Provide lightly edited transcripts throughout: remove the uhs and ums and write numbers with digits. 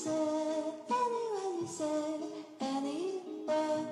say, anyone you say, anywhere.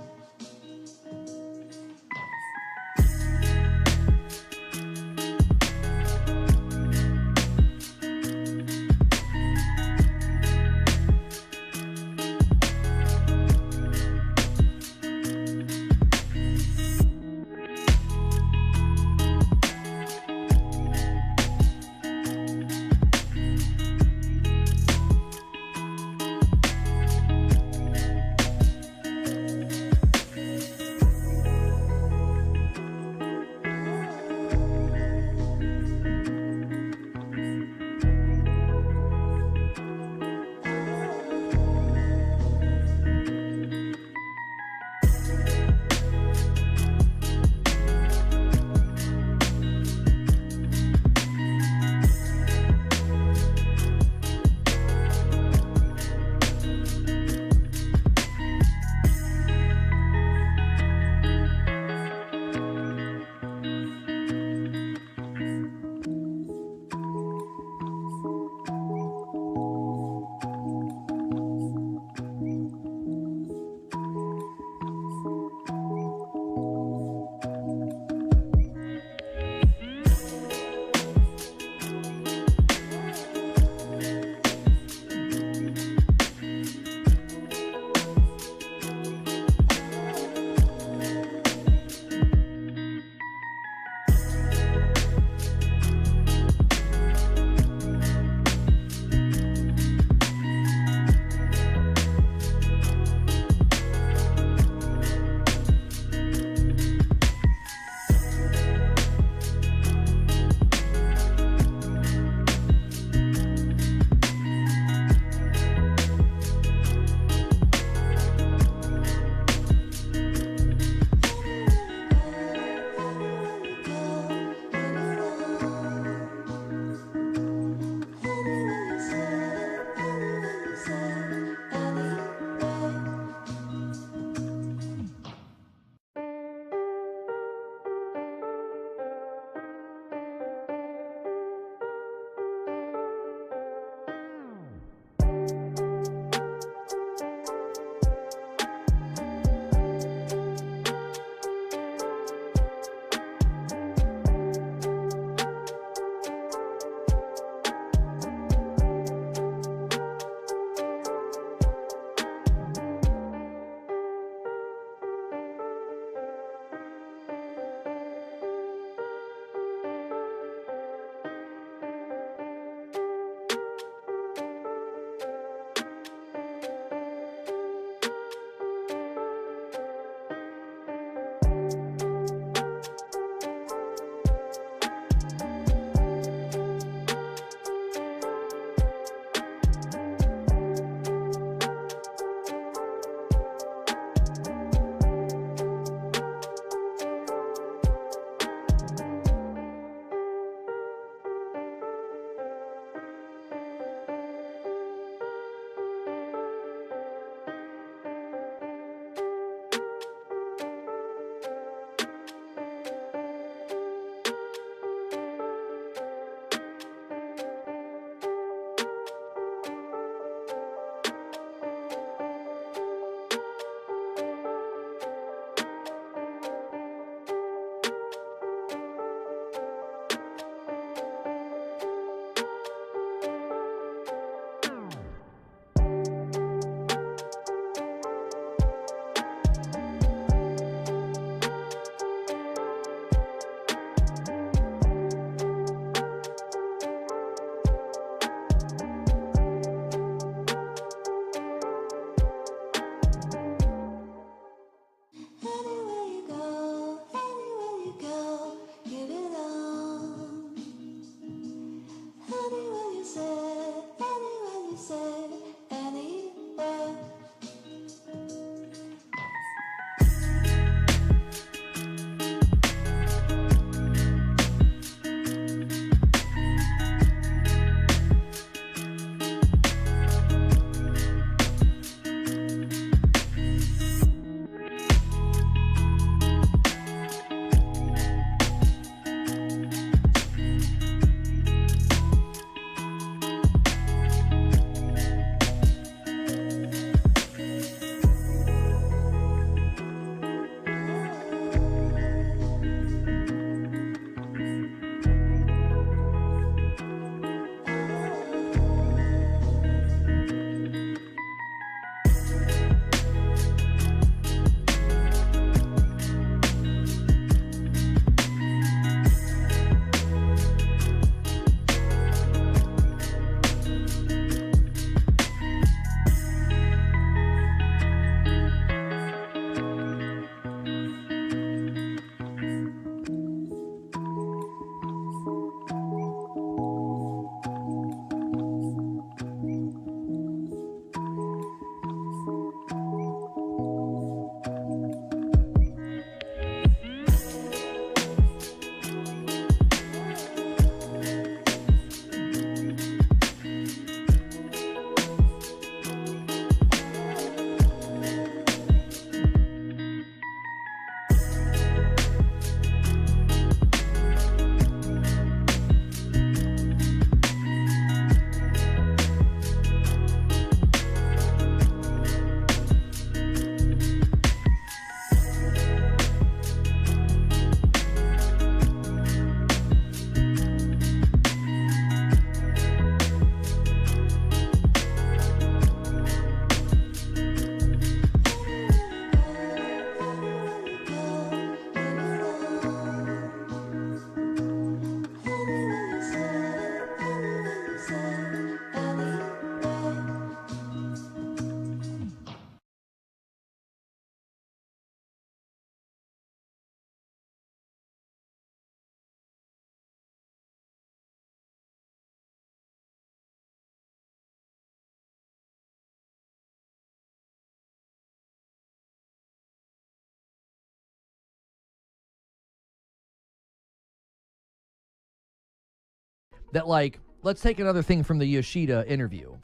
that, like, let's take another thing from the Yoshida interview.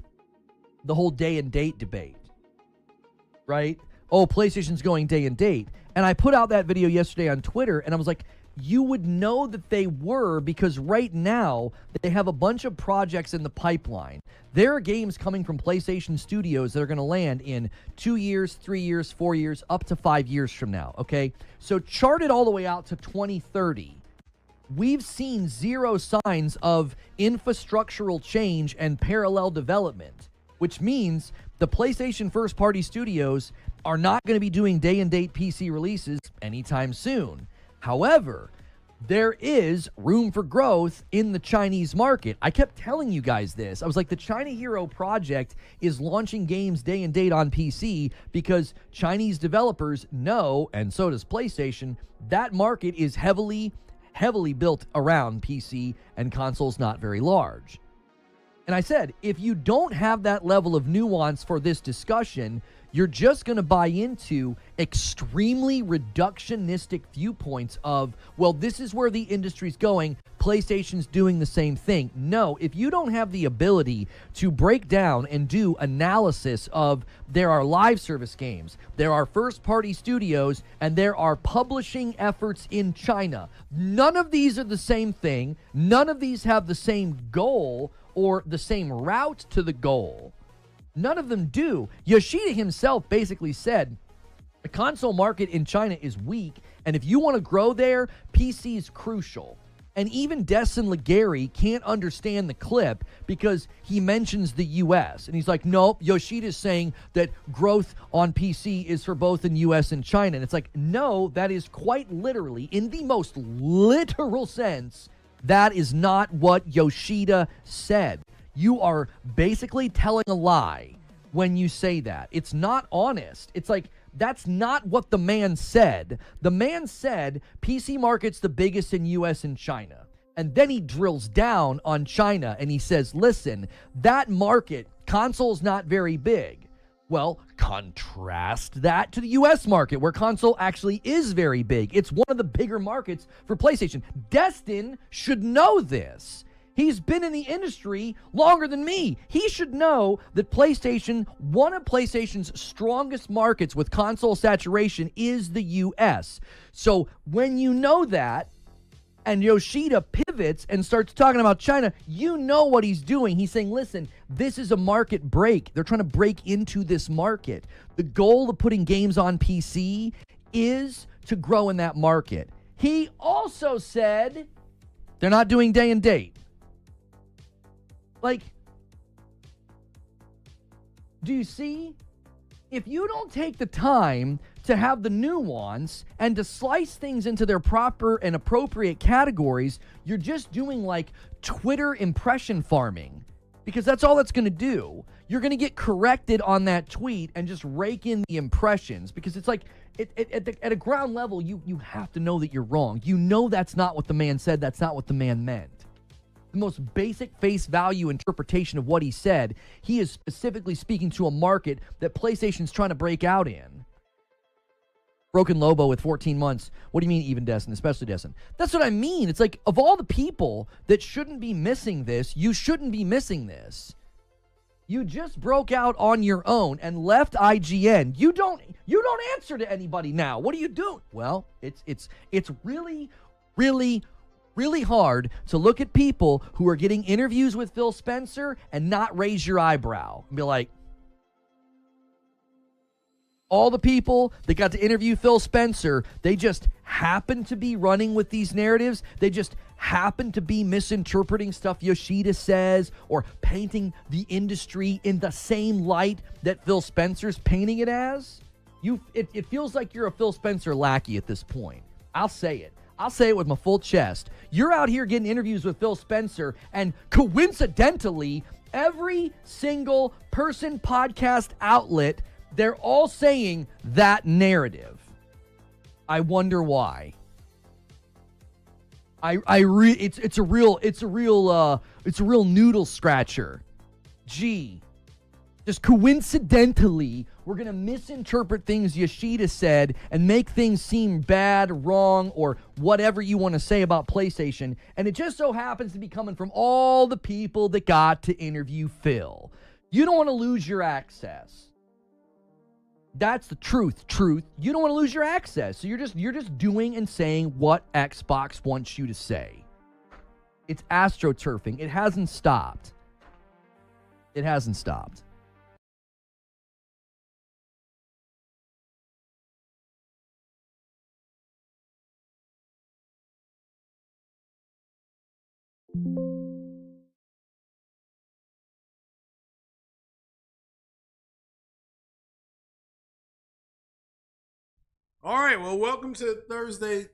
The whole day and date debate, right? Oh, PlayStation's going day and date. And I put out that video yesterday on Twitter, and I was like, you would know that they were, because right now they have a bunch of projects in the pipeline. There are games coming from PlayStation Studios that are going to land in 2 years, 3 years, 4 years, up to 5 years from now, okay? So chart it all the way out to 2030. We've seen zero signs of infrastructural change and parallel development, which means the PlayStation first-party studios are not going to be doing day-and-date PC releases anytime soon. However, there is room for growth in the Chinese market. I kept telling you guys this. I was like, the China Hero Project is launching games day and date on PC because Chinese developers know, and so does PlayStation, that market is heavily built around PC, and consoles not very large. And I said, if you don't have that level of nuance for this discussion, you're just going to buy into extremely reductionistic viewpoints of, well, this is where the industry's going, PlayStation's doing the same thing. No, if you don't have the ability to break down and do analysis of, there are live service games, there are first-party studios, and there are publishing efforts in China. None of these are the same thing. None of these have the same goal or the same route to the goal. None of them do. Yoshida himself basically said the console market in China is weak, and if you want to grow there, PC is crucial. And even Destin Legary can't understand the clip because he mentions the U.S. And he's like, nope, Yoshida's saying that growth on PC is for both in U.S. and China. And it's like, no, that is quite literally, in the most literal sense, that is not what Yoshida said. You are basically telling a lie when you say that. It's not honest. It's like, that's not what the man said. The man said PC market's the biggest in US and China. And then he drills down on China and he says, listen, that market, console's not very big. Well, contrast that to the US market, where console actually is very big. It's one of the bigger markets for PlayStation. Destin should know this. He's been in the industry longer than me. He should know that PlayStation, one of PlayStation's strongest markets with console saturation is the US. So when you know that, and Yoshida pivots and starts talking about China, you know what he's doing. He's saying, listen, this is a market break. They're trying to break into this market. The goal of putting games on PC is to grow in that market. He also said they're not doing day and date. Like, do you see? If you don't take the time to have the nuance and to slice things into their proper and appropriate categories, you're just doing like Twitter impression farming, because that's all that's going to do. You're going to get corrected on that tweet and just rake in the impressions, because it's like at a ground level, you have to know that you're wrong. You know that's not what the man said. That's not what the man meant. The most basic face value interpretation of what he said, he is specifically speaking to a market that PlayStation's trying to break out in. Broken Lobo with 14 months. What do you mean even Destin, especially Destin? That's what I mean. It's like, of all the people that shouldn't be missing this, you shouldn't be missing this. You just broke out on your own and left IGN. You don't answer to anybody now. What are you doing? Well, it's really, really, really hard to look at people who are getting interviews with Phil Spencer and not raise your eyebrow and be like, all the people that got to interview Phil Spencer, they just happen to be running with these narratives. They just happen to be misinterpreting stuff Yoshida says or painting the industry in the same light that Phil Spencer's painting it as. It feels like you're a Phil Spencer lackey at this point. I'll say it. I'll say it with my full chest. You're out here getting interviews with Phil Spencer, and coincidentally, every single person, podcast outlet, they're all saying that narrative. I wonder why. It's a real noodle scratcher. Gee, just coincidentally, we're going to misinterpret things Yoshida said and make things seem bad, wrong, or whatever you want to say about PlayStation. And it just so happens to be coming from all the people that got to interview Phil. You don't want to lose your access. That's the truth. You don't want to lose your access. So you're just doing and saying what Xbox wants you to say. It's astroturfing. It hasn't stopped. It hasn't stopped. All right, well, welcome to Thursday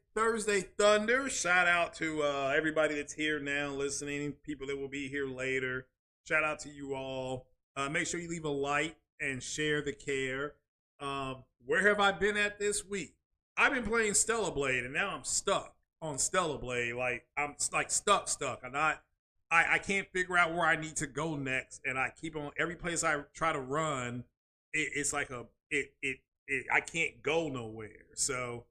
Thunder. Shout out to everybody that's here now listening, people that will be here later. Shout out to you all. Make sure you leave a like and share the care. Where have I been at this week? I've been playing Stellar Blade, and now I'm stuck on Stellar Blade. Like I'm like stuck. I can't figure out where I need to go next, and I keep on every place I try to run. It's like I can't go nowhere. So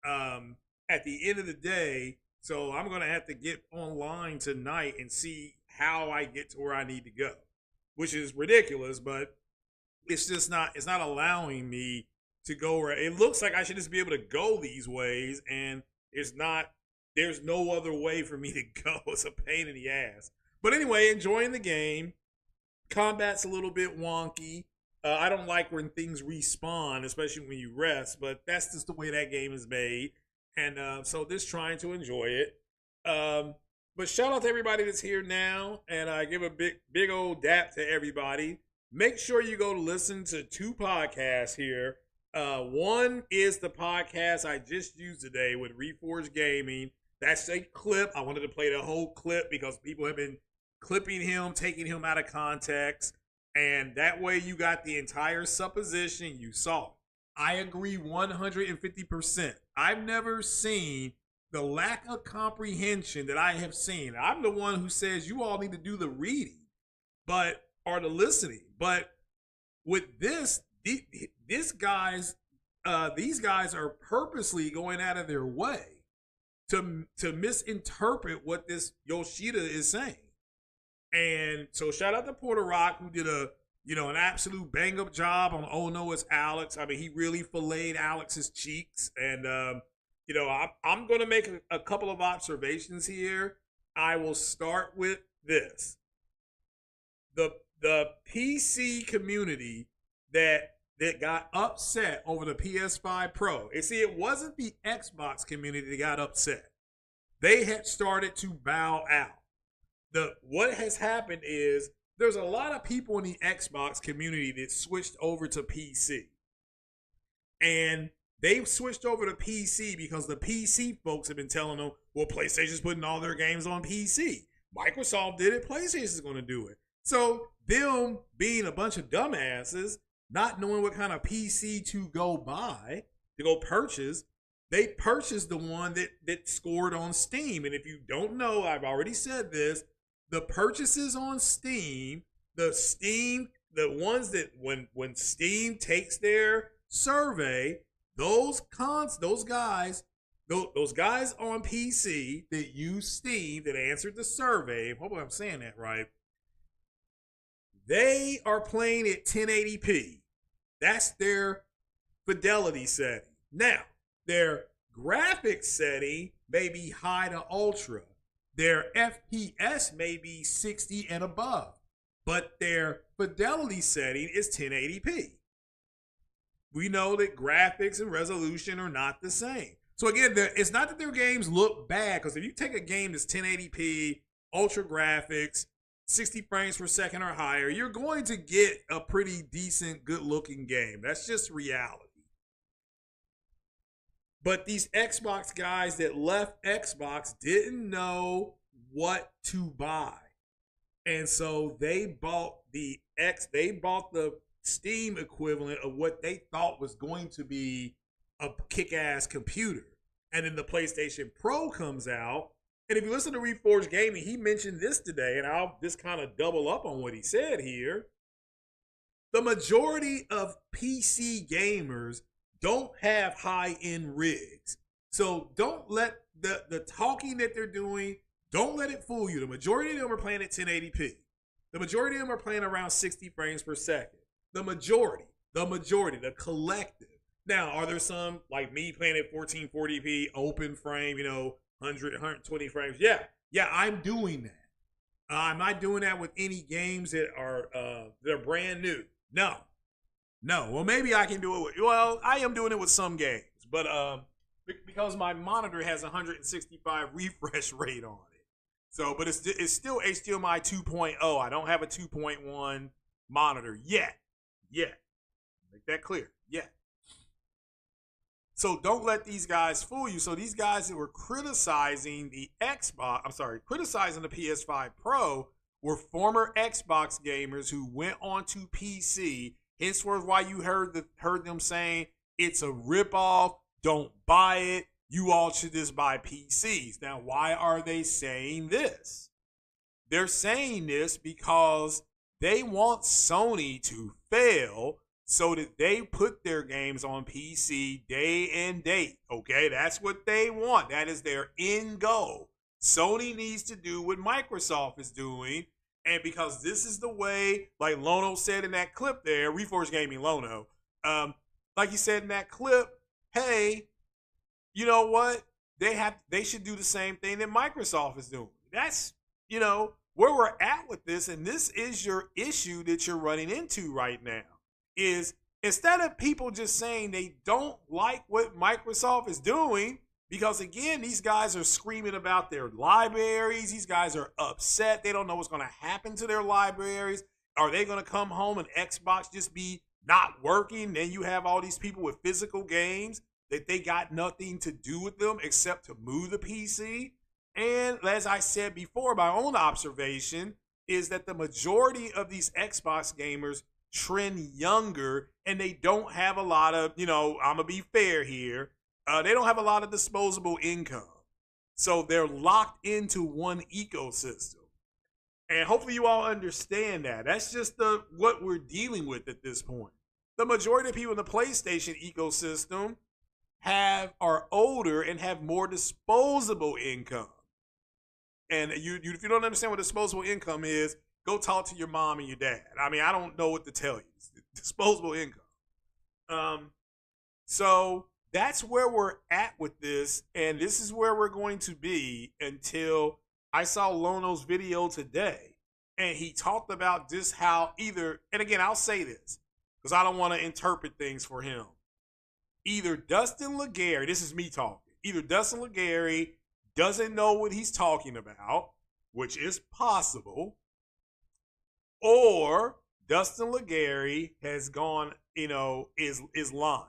at the end of the day, so I'm gonna have to get online tonight and see how I get to where I need to go, which is ridiculous, but it's not allowing me to go where it looks like I should just be able to go these ways, and there's no other way for me to go. It's a pain in the ass. But anyway, enjoying the game. Combat's a little bit wonky. I don't like when things respawn, especially when you rest, but that's just the way that game is made. And so just trying to enjoy it. But shout out to everybody that's here now, and I give a big old dap to everybody. Make sure you go to listen to 2 podcasts here. One is the podcast I just used today with Reforged Gaming. That's a clip. I wanted to play the whole clip because people have been clipping him, taking him out of context. And that way you got the entire supposition you saw. I agree 150%. I've never seen the lack of comprehension that I have seen. I'm the one who says you all need to do the reading, or the listening. But with this, these guys are purposely going out of their way to misinterpret what this Yoshida is saying. And so shout out to Porter Rock, who did an absolute bang up job on Oh No It's Alex. I mean, he really filleted Alex's cheeks. And I'm going to make a couple of observations here. I will start with this: the PC community that got upset over the PS5 Pro. And see, it wasn't the Xbox community that got upset. They had started to bow out. What has happened is there's a lot of people in the Xbox community that switched over to PC. And they've switched over to PC because the PC folks have been telling them, well, PlayStation's putting all their games on PC. Microsoft did it, PlayStation's going to do it. So them being a bunch of dumbasses, not knowing what kind of PC to go buy, to go purchase, they purchased the one that scored on Steam. And if you don't know, I've already said this, the purchases on Steam, the ones that when Steam takes their survey, those guys on PC that use Steam that answered the survey, hopefully I'm saying that right, they are playing at 1080p. That's their fidelity setting. Now, their graphics setting may be high to ultra. Their FPS may be 60 and above, but their fidelity setting is 1080p. We know that graphics and resolution are not the same. So again, it's not that their games look bad, because if you take a game that's 1080p, ultra graphics, 60 frames per second or higher, you're going to get a pretty decent, good-looking game. That's just reality. But these Xbox guys that left Xbox didn't know what to buy. And so they bought the Steam equivalent of what they thought was going to be a kick-ass computer. And then the PlayStation Pro comes out. And if you listen to Reforged Gaming, he mentioned this today, and I'll just kind of double up on what he said here. The majority of PC gamers don't have high-end rigs. So don't let the talking that they're doing, don't let it fool you. The majority of them are playing at 1080p. The majority of them are playing around 60 frames per second. The majority, the collective. Now, are there some like me playing at 1440p, open frame, 100, 120 frames? Yeah, I'm doing that. I'm not doing that with any games that are they're brand new. No. Well, maybe I can do it. Well, I am doing it with some games, but because my monitor has 165 refresh rate on it. So, but it's still HDMI 2.0. I don't have a 2.1 monitor yet. Make that clear. Yet. So don't let these guys fool you. So these guys that were criticizing the criticizing the PS5 Pro were former Xbox gamers who went onto PC. Henceforth, why you heard them saying it's a ripoff, don't buy it, you all should just buy PCs. Now, why are they saying this? They're saying this because they want Sony to fail so that they put their games on PC day and date. Okay, that's what they want. That is their end goal. Sony needs to do what Microsoft is doing. And because this is the way, like Lono said in that clip there, Reforged Gaming Lono, like he said in that clip, hey, you know what? They should do the same thing that Microsoft is doing. That's, where we're at with this, and this is your issue that you're running into right now, is instead of people just saying they don't like what Microsoft is doing, because again, these guys are screaming about their libraries. These guys are upset. They don't know what's going to happen to their libraries. Are they going to come home and Xbox just be not working? Then you have all these people with physical games that they got nothing to do with them except to move the PC. And as I said before, my own observation is that the majority of these Xbox gamers trend younger, and they don't have a lot of, I'm going to be fair here, they don't have a lot of disposable income. So they're locked into one ecosystem. And hopefully you all understand that. That's just what we're dealing with at this point. The majority of people in the PlayStation ecosystem are older and have more disposable income. And if you don't understand what disposable income is, go talk to your mom and your dad. I mean, I don't know what to tell you. It's disposable income. So that's where we're at with this, and this is where we're going to be until I saw Lono's video today, and he talked about just how and again, I'll say this, because I don't want to interpret things for him. Either Dustin Legary, this is me talking, either Dustin Legary doesn't know what he's talking about, which is possible, or Dustin Legary has gone, is lying.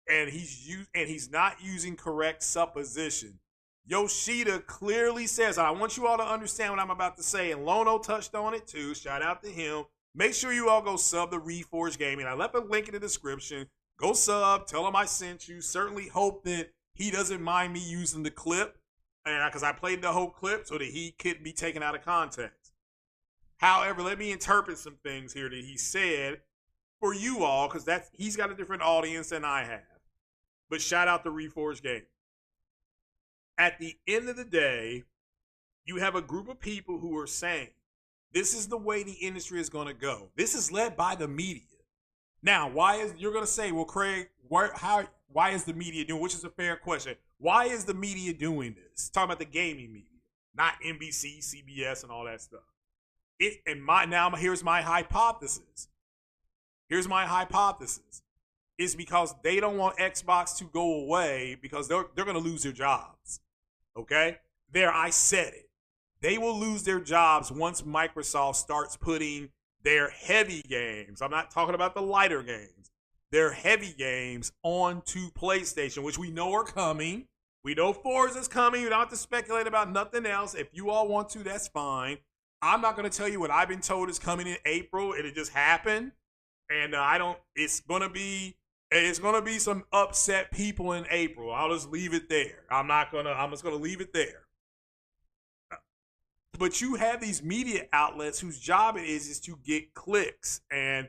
And he's not using correct supposition. Yoshida clearly says, I want you all to understand what I'm about to say, and Lono touched on it too. Shout out to him. Make sure you all go sub the Reforged Gaming. I left a link in the description. Go sub. Tell him I sent you. Certainly hope that he doesn't mind me using the clip, because I played the whole clip so that he couldn't be taken out of context. However, let me interpret some things here that he said for you all, because he's got a different audience than I have. But shout out to Reforged Gaming. At the end of the day, you have a group of people who are saying, this is the way the industry is going to go. This is led by the media. Now, you're going to say, well, Craig, why is the media doing, which is a fair question. Why is the media doing this? Talking about the gaming media, not NBC, CBS, and all that stuff. Here's my hypothesis. Is because they don't want Xbox to go away because they're going to lose their jobs. Okay? I said it. They will lose their jobs once Microsoft starts putting their heavy games, I'm not talking about the lighter games, their heavy games onto PlayStation, which we know are coming. We know Forza's coming. You don't have to speculate about nothing else. If you all want to, that's fine. I'm not going to tell you what I've been told is coming in April. It just happened. And it's going to be some upset people in April. I'll just leave it there. I'm just going to leave it there. But you have these media outlets whose job it is to get clicks and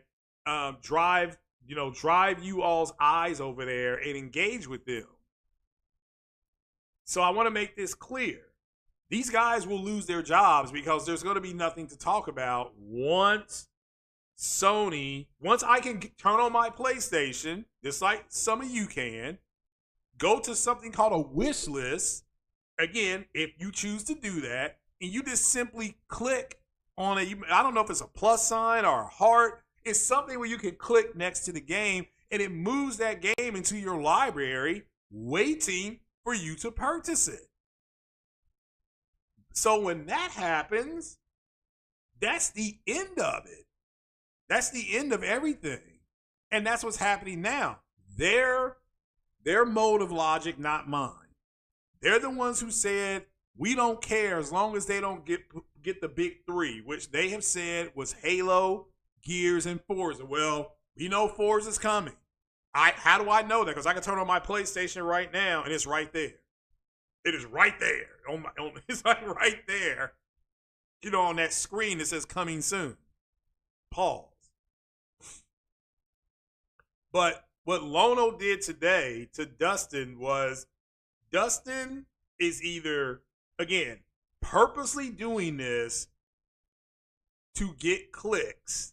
drive you all's eyes over there and engage with them. So I want to make this clear. These guys will lose their jobs because there's going to be nothing to talk about once I can turn on my PlayStation, just like some of you can, go to something called a wish list. Again, if you choose to do that, and you just simply click on I don't know if it's a plus sign or a heart. It's something where you can click next to the game, and it moves that game into your library, waiting for you to purchase it. So when that happens, that's the end of it. That's the end of everything. And that's what's happening now. Their mode of logic, not mine. They're the ones who said, we don't care as long as they don't get the big three, which they have said was Halo, Gears, and Forza. Well, we know Forza's coming. How do I know that? Because I can turn on my PlayStation right now, and it's right there. It is right there. It's like right there. On that screen that says coming soon. Pause. But what Lono did today to Dustin was, Dustin is either, again, purposely doing this to get clicks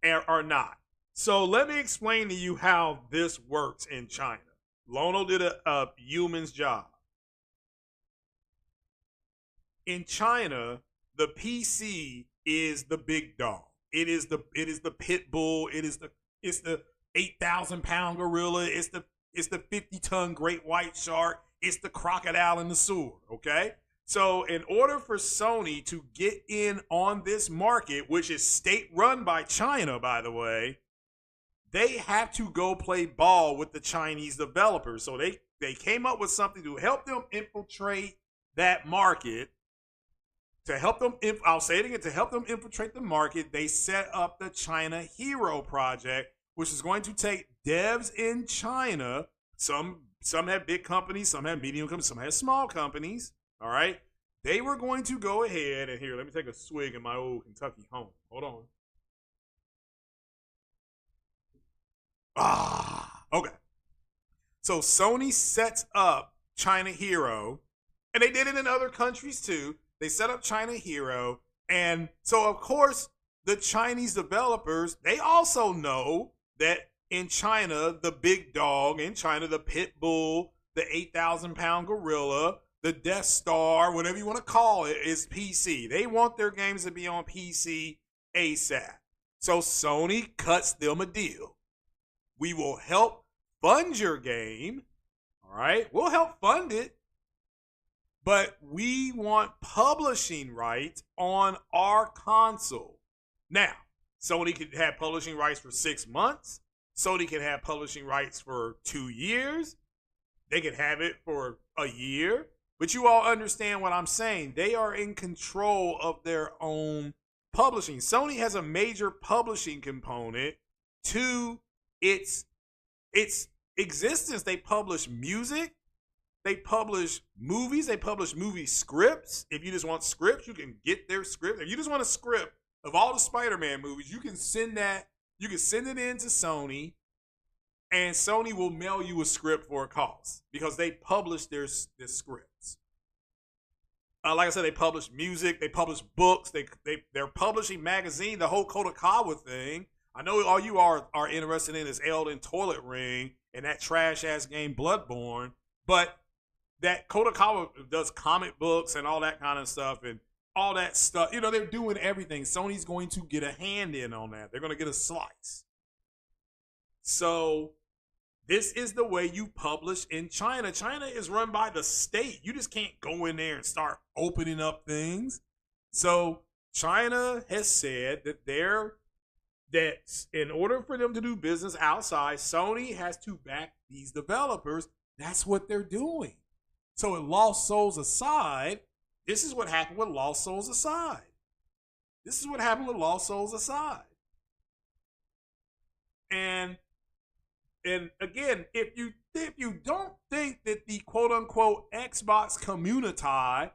or not. So let me explain to you how this works in China. Lono did a human's job. In China, the PC is the big dog. It is the pit bull. It's the 8,000-pound gorilla. It's the 50-ton great white shark. It's the crocodile in the sewer. Okay. So in order for Sony to get in on this market, which is state-run by China, by the way, they have to go play ball with the Chinese developers. So they came up with something to help them infiltrate that market. To help them, I'll say it again, to help them infiltrate the market, they set up the China Hero Project, which is going to take devs in China. Some have big companies, some have medium companies, some have small companies. All right. They were going to go ahead and here, let me take a swig in my old Kentucky home. Hold on. Okay. So Sony sets up China Hero, and they did it in other countries too. They set up China Hero, and so of course the Chinese developers, they also know that in China, the big dog, in China, the pit bull, the 8,000-pound gorilla, the Death Star, whatever you want to call it, is PC. They want their games to be on PC ASAP. So Sony cuts them a deal. We will help fund your game. All right. We'll help fund it. But we want publishing rights on our console. Now, Sony could have publishing rights for 6 months. Sony can have publishing rights for 2 years. They could have it for a year. But you all understand what I'm saying. They are in control of their own publishing. Sony has a major publishing component to its existence. They publish music. They publish movies. They publish movie scripts. If you just want scripts, you can get their script. If you just want a script of all the Spider-Man movies, you can send that. You can send it in to Sony, and Sony will mail you a script for a cost because they publish their scripts. Like I said, they publish music. They publish books. They're publishing magazine. The whole Kodakawa thing. I know all you are interested in is Elden Toilet Ring and that trash ass game Bloodborne, but that Kodakawa does comic books and all that kind of stuff and all that stuff. They're doing everything. Sony's going to get a hand in on that. They're going to get a slice. So this is the way you publish in China. China is run by the state. You just can't go in there and start opening up things. So China has said that in order for them to do business outside, Sony has to back these developers. That's what they're doing. So with Lost Souls aside, this is what happened with Lost Souls aside. This is what happened with Lost Souls aside. And again, if you don't think that the quote unquote Xbox community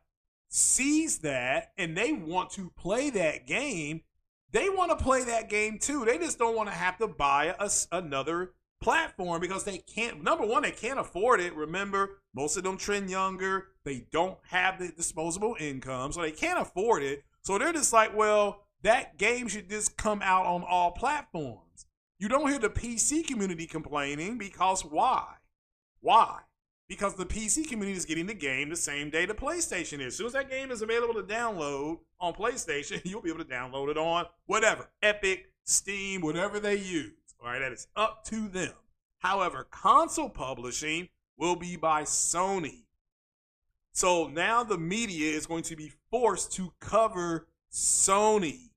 sees that and they want to play that game, they want to play that game too. They just don't want to have to buy another platform because they can't. Number one, they can't afford it. Remember, most of them trend younger. They don't have the disposable income, so they can't afford it. So they're just like, well, that game should just come out on all platforms. You don't hear the PC community complaining because why? Why? Because the PC community is getting the game the same day the PlayStation is. As soon as that game is available to download on PlayStation, you'll be able to download it on whatever, Epic, Steam, whatever they use. All right, that is up to them. However, console publishing will be by Sony. So now the media is going to be forced to cover Sony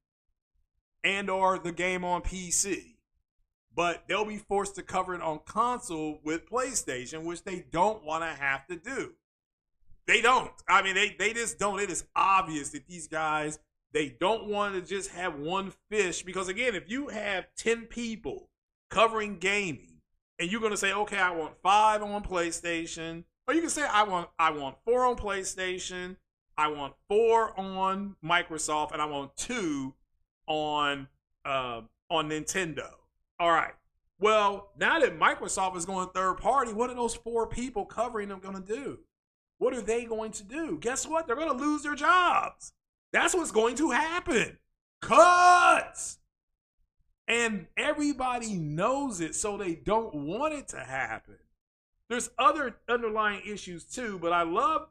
and or the game on PC. But they'll be forced to cover it on console with PlayStation, which they don't want to have to do. They don't. I mean, they just don't. It is obvious that these guys, they don't want to just have one fish. Because again, if you have 10 people covering gaming, and you're going to say, okay, I want 5 on PlayStation, or you can say, I want 4 on PlayStation, I want 4 on Microsoft, and I want 2 on Nintendo. All right. Well, now that Microsoft is going third party, what are those 4 people covering them going to do? What are they going to do? Guess what? They're going to lose their jobs. That's what's going to happen. Cuts. And everybody knows it, so they don't want it to happen. There's other underlying issues too, but I love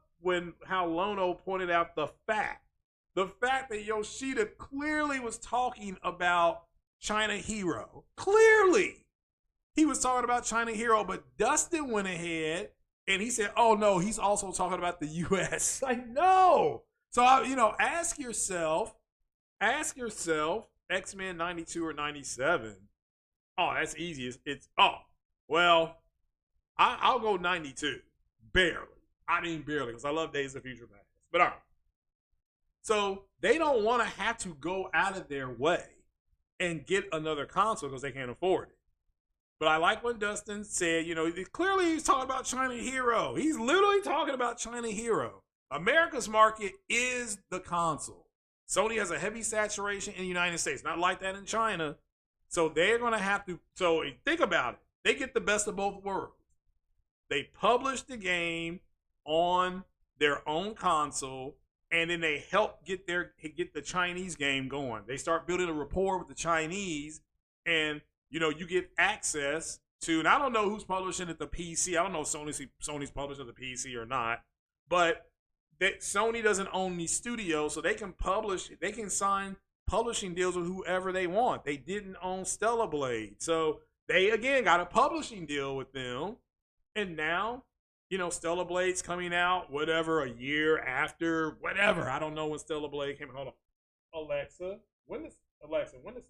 how Lono pointed out the fact that Yoshida clearly was talking about China Hero. Clearly, he was talking about China Hero, but Dustin went ahead and he said, oh no, he's also talking about the US. I know. So, ask yourself, X-Men 92 or 97. Oh, that's easy. I'll go 92. Barely. I mean, barely, because I love Days of Future Past. But all right. So, they don't want to have to go out of their way and get another console because they can't afford it. But I like what Dustin said. Clearly he's talking about China Hero. He's literally talking about China Hero. America's market is the console. Sony has a heavy saturation in the United States. Not like that in China. So they're going to have to. So think about it. They get the best of both worlds. They publish the game on their own console, and then they help get the Chinese game going. They start building a rapport with the Chinese, and you get access to. And I don't know who's publishing at the PC. I don't know if Sony's publishing the PC or not, but that Sony doesn't own these studios, so they can publish. They can sign publishing deals with whoever they want. They didn't own Stellar Blade, so they again got a publishing deal with them, and now. Stellar Blade's coming out, whatever, a year after, whatever. I don't know when Stellar Blade came out. Hold on. Alexa, when does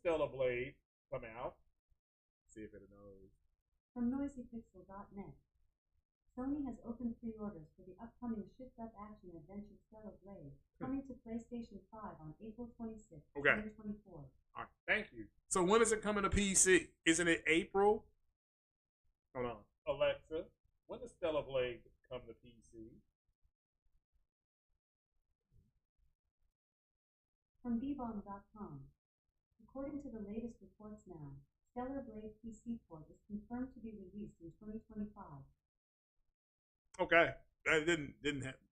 Stellar Blade come out? Let's see if it knows. From noisypixel.net. Sony has opened pre-orders for the upcoming shift-up action adventure Stellar Blade, coming to PlayStation 5 on April 26, okay. 2024. All right, thank you. So when is it coming to PC? Isn't it April? Hold on. Alexa. When does Stellar Blade come to PC? From Bebomb.com. According to the latest reports now, Stellar Blade PC port is confirmed to be released in 2025. Okay.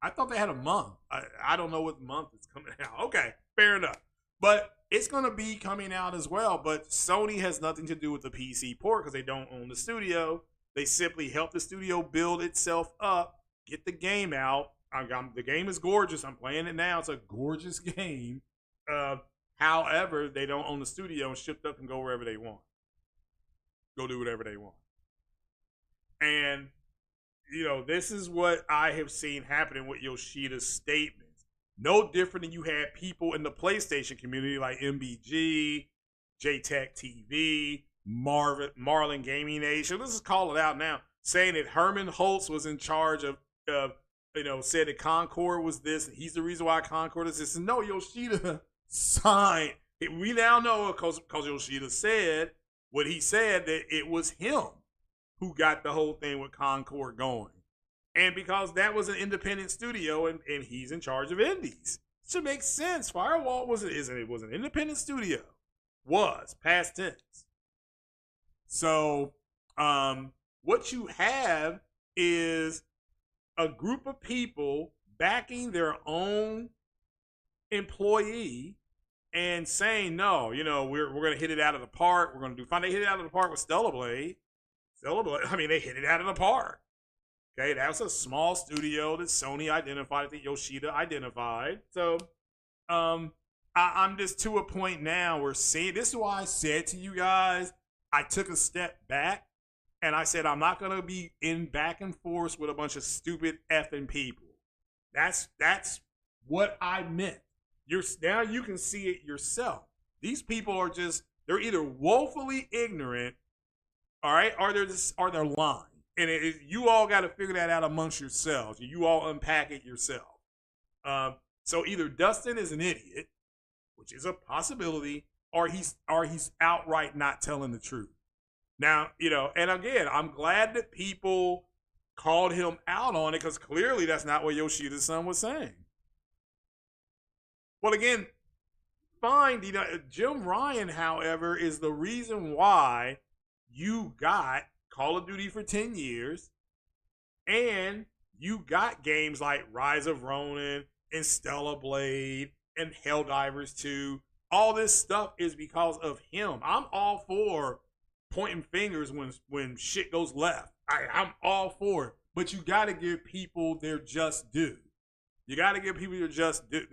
I thought they had a month. I don't know what month it's coming out. Okay, fair enough. But it's going to be coming out as well. But Sony has nothing to do with the PC port because they don't own the studio. They simply help the studio build itself up, get the game out. The game is gorgeous. I'm playing it now. It's a gorgeous game. However, they don't own the studio and shipped up and go wherever they want. Go do whatever they want. And, this is what I have seen happening with Yoshida's statements. No different than you had people in the PlayStation community like MBG, JTech TV, Marlin Gaming Nation, let's just call it out now, saying that Herman Holtz was in charge of said that Concord was this, and he's the reason why Concord is this. And no, Yoshida signed. We now know because Yoshida said what he said, that it was him who got the whole thing with Concord going. And because that was an independent studio and he's in charge of indies. It should make sense. Firewall was an independent studio. Was past tense. So what you have is a group of people backing their own employee and saying, no, we're going to hit it out of the park. We're going to do fine. They hit it out of the park with Stellar Blade. They hit it out of the park. Okay, that was a small studio that Sony identified, that Yoshida identified. So I'm just to a point now where saying, this is why I said to you guys, I took a step back and I said, I'm not going to be in back and forth with a bunch of stupid effing people. That's what I meant. Now you can see it yourself. These people are they're either woefully ignorant, all right, or they're lying. And you all got to figure that out amongst yourselves. You all unpack it yourself. So either Dustin is an idiot, which is a possibility, or he's outright not telling the truth. Now, and again, I'm glad that people called him out on it, because clearly that's not what YOSHIDA-SAN was saying. Well, again, fine. Jim Ryan, however, is the reason why you got Call of Duty for 10 years, and you got games like Rise of Ronin and Stellar Blade and Helldivers 2. All this stuff is because of him. I'm all for pointing fingers when shit goes left. I'm all for it. But you got to give people their just due. You got to give people their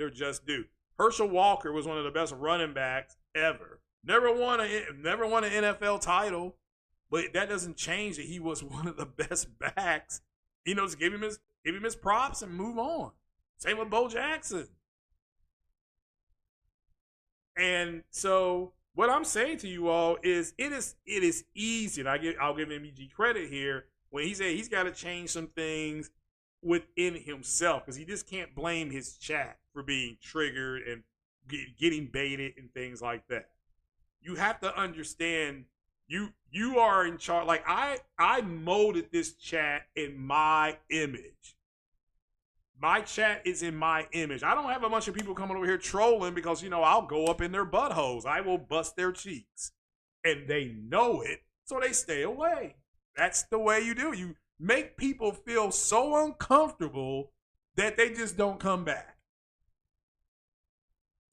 just due. Herschel Walker was one of the best running backs ever. Never won an NFL title. But that doesn't change that he was one of the best backs. Just give him his props and move on. Same with Bo Jackson. And so what I'm saying to you all is it is easy, and I'll give MEG credit here when he said he's got to change some things within himself, because he just can't blame his chat for being triggered and getting baited and things like that. You have to understand. You are in charge. Like I molded this chat in my image. My chat is in my image. I don't have a bunch of people coming over here trolling because, I'll go up in their buttholes. I will bust their cheeks. And they know it, so they stay away. That's the way you do. You make people feel so uncomfortable that they just don't come back.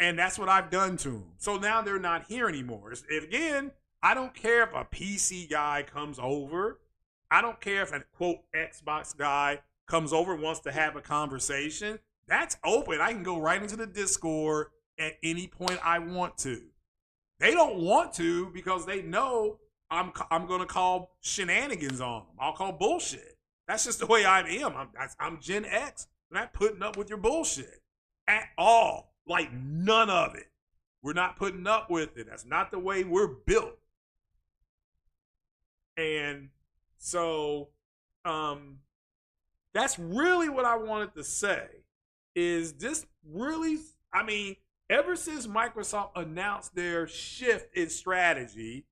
And that's what I've done to them. So now they're not here anymore. Again, I don't care if a PC guy comes over. I don't care if a, quote, Xbox guy comes over and wants to have a conversation. That's open. I can go right into the Discord at any point I want to. They don't want to because they know I'm going to call shenanigans on them. I'll call bullshit. That's just the way I am. I'm Gen X. I'm not putting up with your bullshit at all. Like none of it. We're not putting up with it. That's not the way we're built. And so that's really what I wanted to say. Is this really, ever since Microsoft announced their shift in strategy,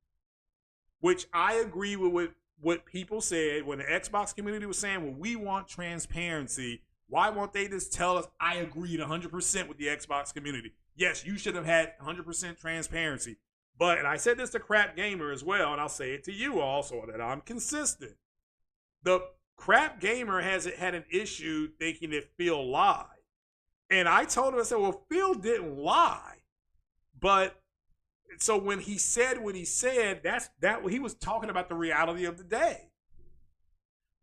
which I agree with what people said when the Xbox community was saying, well, we want transparency. Why won't they just tell us? I agreed 100% with the Xbox community. Yes, you should have had 100% transparency. But, and I said this to Crap Gamer as well, and I'll say it to you also that I'm consistent. The Crap Gamer has had an issue thinking that Phil lied. And I told him, I said, well, Phil didn't lie. But, so when he said what he said, he was talking about the reality of the day.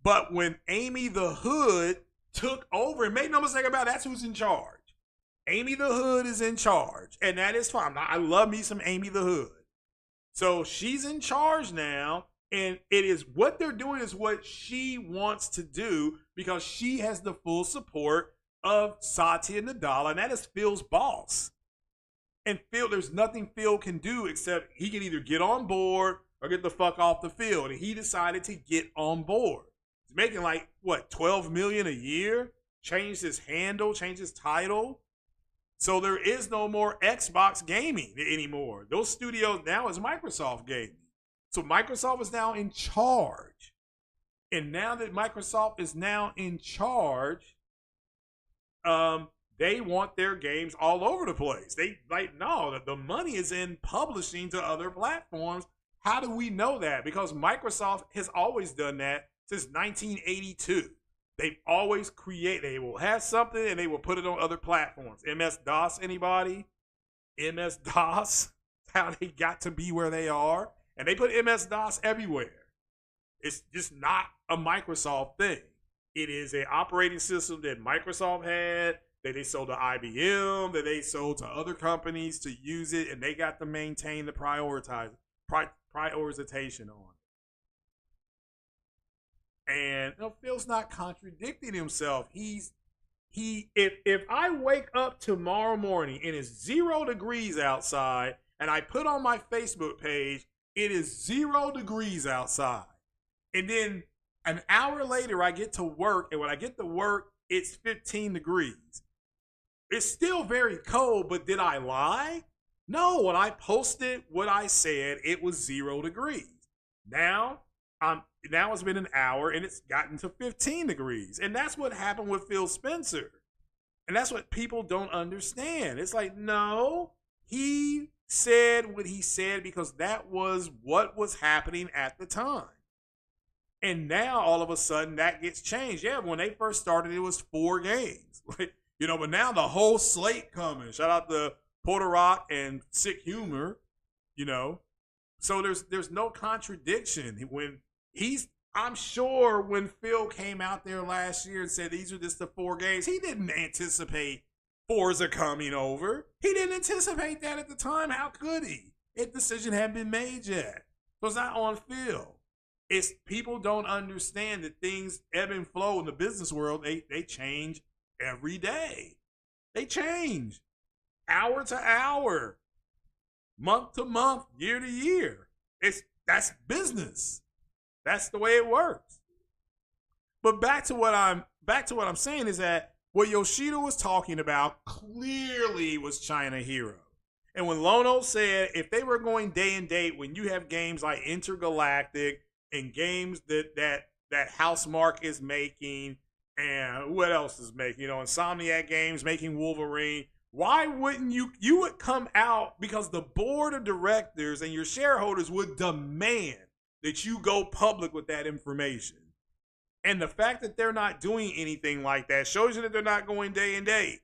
But when Amy the Hood took over, and made no mistake about it, that's who's in charge. Amy the Hood is in charge, and that is fine. I love me some Amy the Hood. So she's in charge now, and it is what they're doing is what she wants to do because she has the full support of Satya Nadella, and that is Phil's boss. And Phil, there's nothing Phil can do except he can either get on board or get the fuck off the field, and he decided to get on board. He's making like, what, $12 million a year? Changed his handle, changed his title. So there is no more Xbox gaming anymore. Those studios now is Microsoft gaming. So Microsoft is now in charge. And now that Microsoft is now in charge, they want their games all over the place. They like, no, the money is in publishing to other platforms. How do we know that? Because Microsoft has always done that since 1982. They've always they will have something and they will put it on other platforms. MS-DOS, anybody? MS-DOS, how they got to be where they are. And they put MS-DOS everywhere. It's just not a Microsoft thing. It is an operating system that Microsoft had, that they sold to IBM, that they sold to other companies to use it, and they got to maintain the prioritization on it. And Phil's not contradicting himself. If I wake up tomorrow morning and it's 0 degrees outside, and I put on my Facebook page, it is 0 degrees outside. And then an hour later, I get to work, and when I get to work, it's 15 degrees. It's still very cold, but did I lie? No, when I posted what I said, it was 0 degrees. Now it's been an hour, and it's gotten to 15 degrees. And that's what happened with Phil Spencer. And that's what people don't understand. It's like, no, he said what he said because that was what was happening at the time. And now all of a sudden that gets changed. Yeah, when they first started, it was 4 games. But now the whole slate coming. Shout out to Porter Rock and Sick Humor, So there's no contradiction. I'm sure when Phil came out there last year and said these are just the 4 games, he didn't anticipate Forza coming over. He didn't anticipate that at the time. How could he? That decision hadn't been made yet. So it's not on Phil. It's people don't understand that things ebb and flow in the business world. They change every day. They change hour to hour, month to month, year to year. That's business. That's the way it works. But back to what I'm saying is that what Yoshida was talking about clearly was China Hero. And when Lono said if they were going day and date, when you have games like Intergalactic and games that Housemarque is making, and what else is making? Insomniac Games making Wolverine. Why wouldn't you would come out because the board of directors and your shareholders would demand that you go public with that information. And the fact that they're not doing anything like that shows you that they're not going day and date.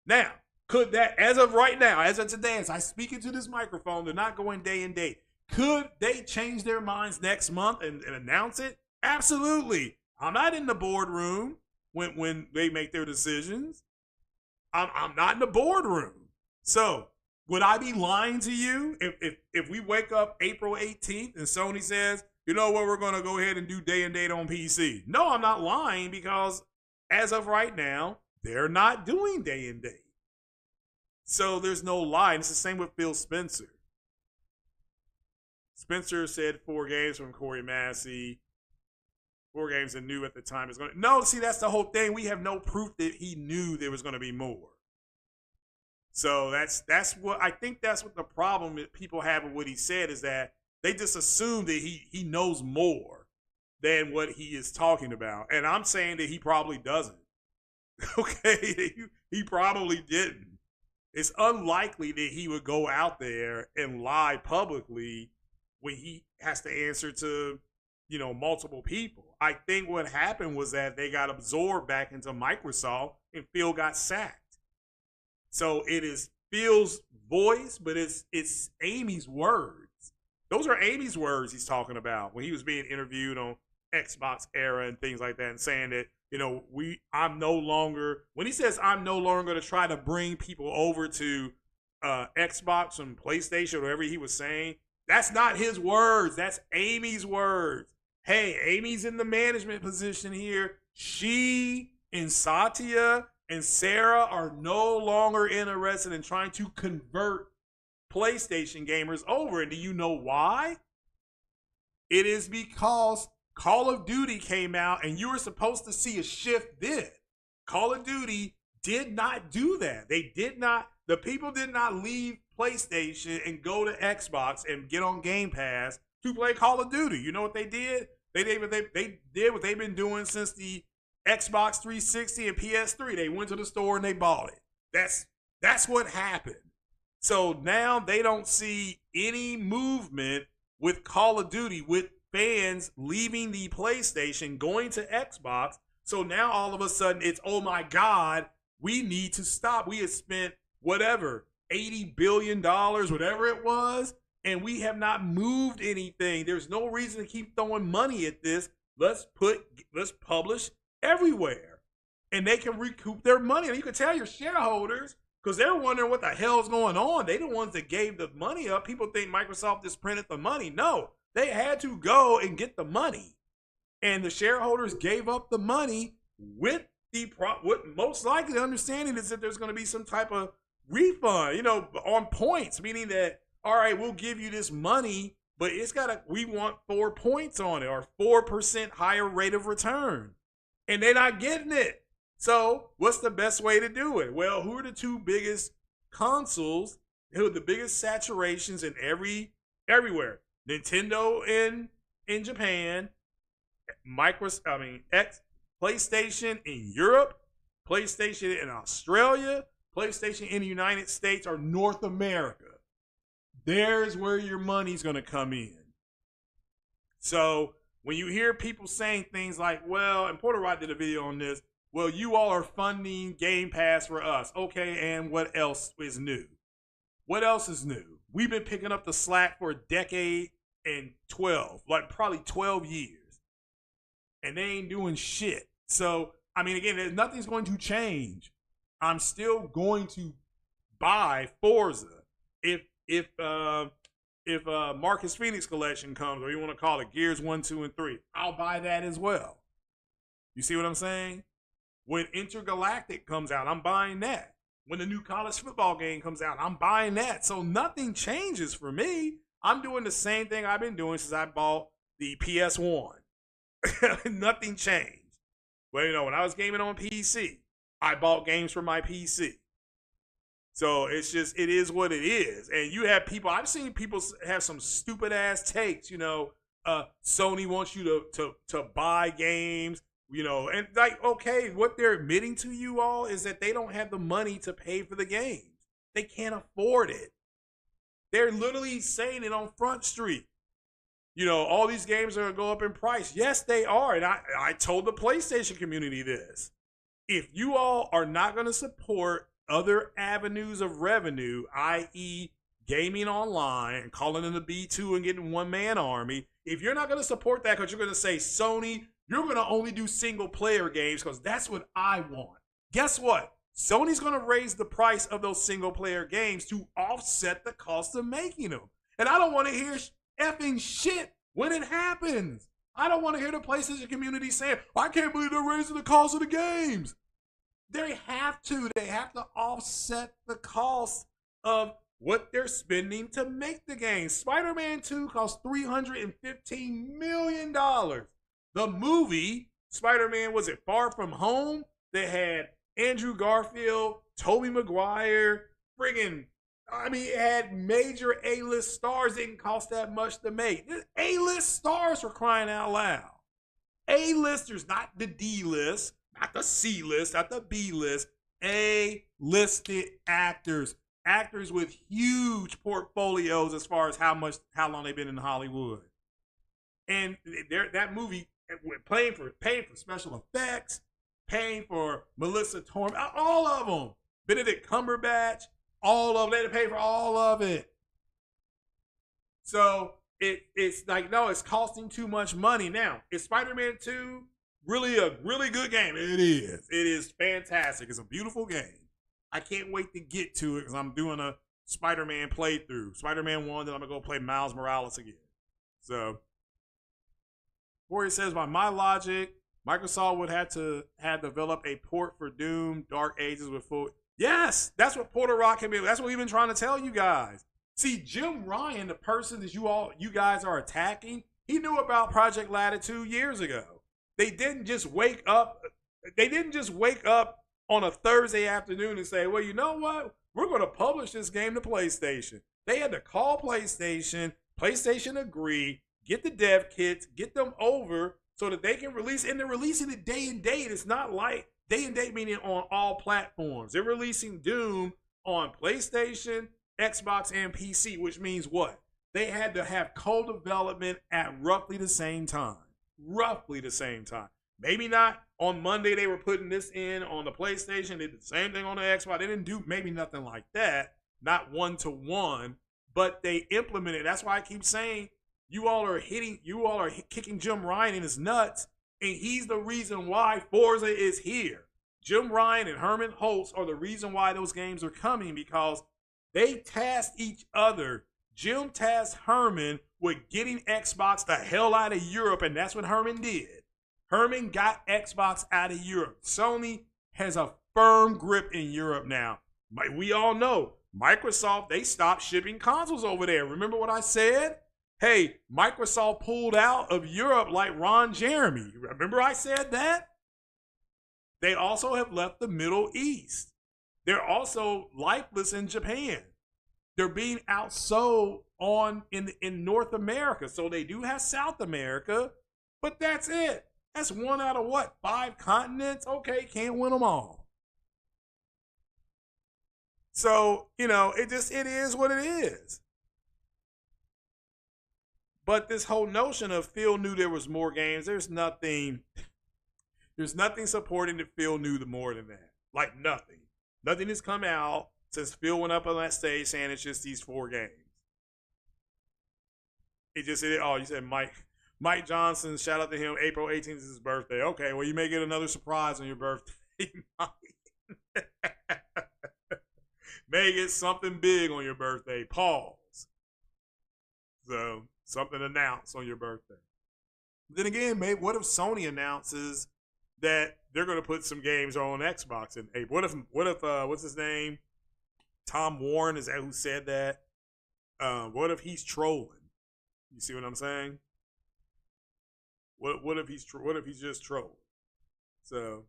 Now, could that, as of right now, as of today, as I speak into this microphone, they're not going day and date. Could they change their minds next month and announce it? Absolutely. I'm not in the boardroom when they make their decisions. I'm not in the boardroom. So would I be lying to you if we wake up April 18th and Sony says, you know what, we're going to go ahead and do day and date on PC? No, I'm not lying because as of right now, they're not doing day and date. So there's no lie. And it's the same with Phil Spencer. Spencer said 4 games from Corey Massey. 4 games and knew at the time is going to. No, see, that's the whole thing. We have no proof that he knew there was going to be more. So that's what I think. That's what the problem that people have with what he said is that they just assume that he knows more than what he is talking about. And I'm saying that he probably doesn't. Okay, he probably didn't. It's unlikely that he would go out there and lie publicly when he has to answer to multiple people. I think what happened was that they got absorbed back into Microsoft and Phil got sacked. So it is Phil's voice, but it's Amy's words. Those are Amy's words he's talking about when he was being interviewed on Xbox Era and things like that, and saying that, I'm no longer, when he says I'm no longer going to try to bring people over to Xbox and PlayStation, whatever he was saying, that's not his words. That's Amy's words. Hey, Amy's in the management position here. She and Satya and Sarah are no longer interested in trying to convert PlayStation gamers over. And do you know why? It is because Call of Duty came out and you were supposed to see a shift then. Call of Duty did not do that. The people did not leave PlayStation and go to Xbox and get on Game Pass to play Call of Duty. You know what they did? They did what they've been doing since the Xbox 360 and PS3. They went to the store and they bought it. That's what happened. So now they don't see any movement with Call of Duty, with fans leaving the PlayStation, going to Xbox. So now all of a sudden it's, oh my God, we need to stop. We had spent whatever, $80 billion, whatever it was, and we have not moved anything. There's no reason to keep throwing money at this. Let's publish everywhere. And they can recoup their money. And you can tell your shareholders, because they're wondering what the hell's going on. They the ones that gave the money up. People think Microsoft just printed the money. No, they had to go and get the money. And the shareholders gave up the money with what most likely the understanding is that there's going to be some type of refund, on points, meaning that, all right, we'll give you this money, but we want 4 points on it, or 4% higher rate of return. And they're not getting it. So what's the best way to do it? Well, who are the two biggest consoles, who are the biggest saturations in everywhere? Nintendo in Japan, PlayStation in Europe, PlayStation in Australia, PlayStation in the United States, or North America. There's where your money's going to come in. So when you hear people saying things like, well, and Porter Rod did a video on this, well, you all are funding Game Pass for us. Okay, and what else is new? What else is new? We've been picking up the slack for a decade and probably 12 years. And they ain't doing shit. So, again, nothing's going to change. I'm still going to buy Forza if Marcus Phoenix Collection comes, or you want to call it Gears 1, 2, and 3. I'll buy that as well. You see what I'm saying? When Intergalactic comes out, I'm buying that. When the new college football game comes out, I'm buying that. So nothing changes for me. I'm doing the same thing I've been doing since I bought the PS1. Nothing changed. Well, when I was gaming on PC, I bought games for my PC. So it is what it is. And you have people, I've seen people have some stupid ass takes, Sony wants you to buy games. And okay, what they're admitting to you all is that they don't have the money to pay for the games. They can't afford it. They're literally saying it on Front Street. All these games are going to go up in price. Yes, they are. And I told the PlayStation community this. If you all are not going to support other avenues of revenue, i.e. gaming online and calling in the B2 and getting one-man army, if you're not going to support that because you're going to say, Sony, you're going to only do single-player games because that's what I want. Guess what? Sony's going to raise the price of those single-player games to offset the cost of making them. And I don't want to hear effing shit when it happens. I don't want to hear the PlayStation community saying, I can't believe they're raising the cost of the games. They have to. They have to offset the cost of what they're spending to make the game. Spider-Man 2 cost $315 million. The movie, Spider-Man, was it Far From Home? They had Andrew Garfield, Tobey Maguire, it had major A-list stars. It didn't cost that much to make. A-list stars, for crying out loud. A-listers, not the D-list, not the C-list, not the B-list. A-listed actors. Actors with huge portfolios as far as how long they've been in Hollywood. And that movie, paying for special effects, paying for Melissa Torm, all of them. Benedict Cumberbatch, all of them. They had to pay for all of it. So it's like, no, it's costing too much money. Now, is Spider-Man 2 really a really good game? It is. It is fantastic. It's a beautiful game. I can't wait to get to it because I'm doing a Spider-Man playthrough. Spider-Man 1, then I'm going to go play Miles Morales again. So, Corey says, by my logic, Microsoft would have to have developed a port for Doom Dark Ages with full... Yes, that's what Porter Rock can be. That's what we've been trying to tell you guys. See, Jim Ryan, the person that you guys are attacking, he knew about Project Latitude years ago. They didn't just wake up on a Thursday afternoon and say, well, you know what? We're going to publish this game to PlayStation. They had to call PlayStation. PlayStation agreed, get the dev kits, get them over so that they can release. And they're releasing it day and date. It's not like day and date meaning on all platforms. They're releasing Doom on PlayStation, Xbox, and PC, which means what? They had to have co-development at roughly the same time. Roughly the same time. Maybe not on Monday they were putting this in on the PlayStation. They did the same thing on the Xbox. They didn't do maybe nothing like that. Not one-to-one. But they implemented. That's why I keep saying you all are kicking Jim Ryan in his nuts. And he's the reason why Forza is here. Jim Ryan and Herman Holtz are the reason why those games are coming, because they tasked each other. Jim tasked Herman with getting Xbox the hell out of Europe, and that's what Herman did. Herman got Xbox out of Europe. Sony has a firm grip in Europe now. We all know Microsoft, they stopped shipping consoles over there. Remember what I said? Hey, Microsoft pulled out of Europe like Ron Jeremy. Remember I said that? They also have left the Middle East. They're also lifeless in Japan. They're being outsold in North America. So they do have South America, but that's it. That's one out of what? 5 continents? Okay, can't win them all. So, it is what it is. But this whole notion of Phil knew there was more games, there's nothing supporting that Phil knew more than that. Like nothing. Nothing has come out since Phil went up on that stage saying it's just these 4 games. You said Mike Johnson, shout out to him. April 18th is his birthday. Okay, well, you may get another surprise on your birthday, Mike. May get something big on your birthday. Pause. So, something announced on your birthday. Then again, what if Sony announces that they're going to put some games on Xbox in April? What if what's his name? Tom Warren, is that who said that? What if he's trolling? You see what I'm saying? What if he's just trolling? So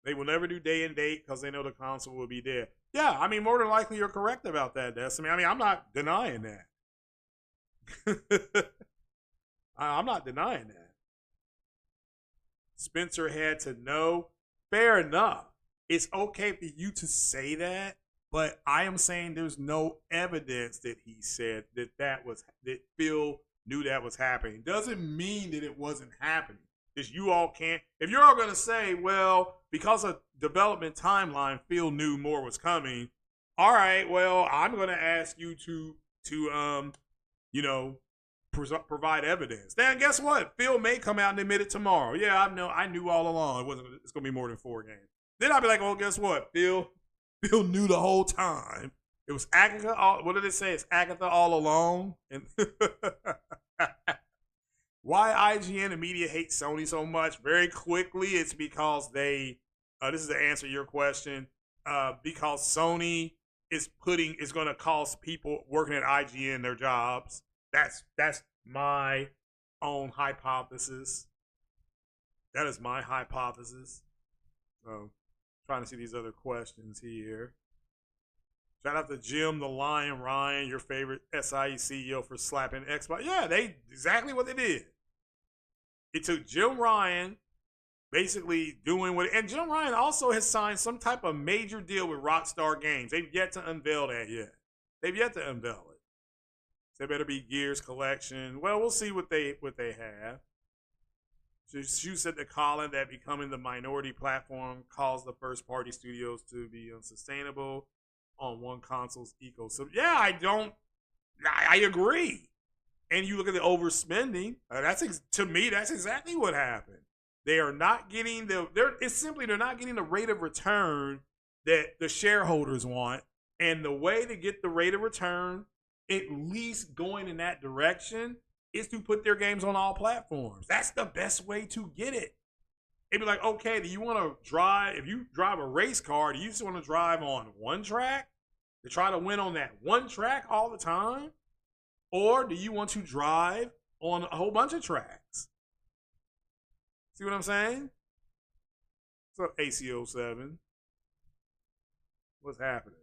they will never do day and date because they know the console will be dead. Yeah, I mean, more than likely you're correct about that, Destiny. I mean, I'm not denying that. I'm not denying that. Spencer had to know. Fair enough. It's okay for you to say that, but I am saying there's no evidence that he said that Phil knew that was happening. Doesn't mean that it wasn't happening. Because you all can't. If you're all going to say, well, because of development timeline, Phil knew more was coming. All right, well, I'm going to ask you to provide evidence. Then guess what? Phil may come out and admit it tomorrow. Yeah, I knew all along it's going to be more than 4 games. Then I'll be like, oh, guess what? Phil knew the whole time. It was Agatha. What did it say? It's Agatha all along. And why IGN and media hate Sony so much? Very quickly, it's because this is to answer your question. Because Sony is going to cost people working at IGN their jobs. That's my own hypothesis. That is my hypothesis. So, trying to see these other questions here. Shout out to Jim the Lion Ryan, your favorite SIE CEO, for slapping Xbox. Yeah, they exactly what they did. It took Jim Ryan basically doing what, and Jim Ryan also has signed some type of major deal with Rockstar Games. They've yet to unveil that yet. They've yet to unveil it. So it better be Gears Collection. Well, we'll see what they have. Shu said to Colin that becoming the minority platform caused the first-party studios to be unsustainable on one console's ecosystem. Yeah, I agree. And you look at the overspending. To me, that's exactly what happened. They are not getting they're not getting the rate of return that the shareholders want. And the way to get the rate of return, at least going in that direction, is to put their games on all platforms. That's the best way to get it. It'd be like, okay, do you want to drive, if you drive a race car, do you just want to drive on one track to try to win on that one track all the time? Or do you want to drive on a whole bunch of tracks? See what I'm saying? What's up, ACO7? What's happening?